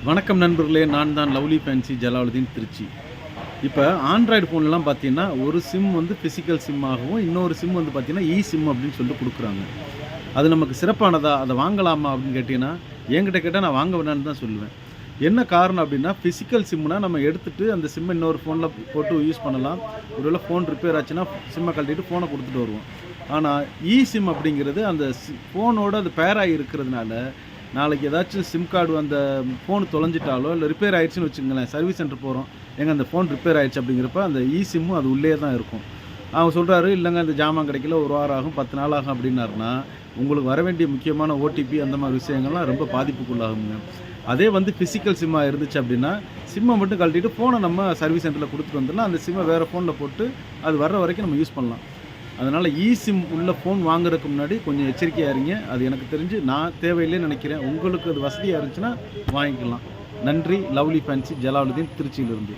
வணக்கம் நண்பர்களே, நான் தான் லவ்லி ஃபேன்சி ஜலாலுதீன் திருச்சி. இப்போ ஆண்ட்ராய்டு ஃபோன்லாம் பார்த்தீங்கன்னா, ஒரு சிம் வந்து ஃபிசிக்கல் சிம்மாகவும், இன்னொரு சிம் வந்து பார்த்தீங்கன்னா, சிம் அப்படின்னு சொல்லிட்டு குடுக்குறாங்க. அது நமக்கு சிறப்பானதா? அத வாங்கலாமா அப்படின்னு கேட்டீங்கன்னா, என்கிட்ட கேட்டா நான் வாங்க வேணான்னு தான் சொல்லுவேன். என்ன காரணம் அப்படின்னா, ஃபிசிக்கல் சிம்னா நம்ம எடுத்துட்டு அந்த சிம்ம இன்னொரு ஃபோன்ல போட்டு யூஸ் பண்ணலாம். ஒருவேளை ஃபோன் ரிப்பேர் ஆச்சுன்னா, சிம்ம கழட்டிட்டு ஃபோன குடுத்துட்டு வருவோம். ஆனா, சிம் அப்படிங்கிறது அந்த ஃபோனோட அது பேர் ஆகி இருக்கிறதுனால, நாளைக்கு ஏதாச்சும் சிம் கார்டு அந்த ஃபோன் தொலைஞ்சிட்டாலோ, இல்ல ரிப்பேர் ஆயிடுச்சுன்னு வச்சுக்கங்களேன், சர்வீஸ் சென்டர் போறோம். ஏங்க அந்த ஃபோன் ரிப்பேர் ஆயிடுச்சு அப்படிங்கிறப்ப, அந்த சிம்மும் அது உள்ளேயே தான் இருக்கும். அவங்க சொல்றாரு, இல்லங்க இந்த ஜாமான் கிடைக்கல 1 வாரம் ஆகும், 10 நாள் ஆகும் அப்படின்னாருன்னா, உங்களுக்கு வர வேண்டிய முக்கியமான ஓடிபி அந்த மாரி விஷயங்கள்லாம் ரொம்ப பாதிப்புக்குள்ளாகுங்க. அதே வந்து பிசிக்கல் சிம்மா இருந்துச்சு அப்படின்னா, சிம்ம மட்டும் கழட்டிட்டு ஃபோன நம்ம சர்வீஸ் சென்டர்ல குடுத்துட்டு வந்துடலாம். அந்த சிம்ம வேற ஃபோன்ல போட்டு, அது வர்ற வரைக்கும் நம்ம யூஸ் பண்ணலாம். அதனால சிம் உள்ள ஃபோன் வாங்குறதுக்கு முன்னாடி கொஞ்சம் எச்சரிக்கையா இருங்க. அது எனக்கு தெரிஞ்சு நான் தேவையில்லைன்னு நினைக்கிறேன். உங்களுக்கு அது வசதியா இருந்துச்சுன்னா வாங்கிக்கலாம். நன்றி. லவ்லி ஃபேன்சி ஜலாலுதீன் திருச்சியிலிருந்து.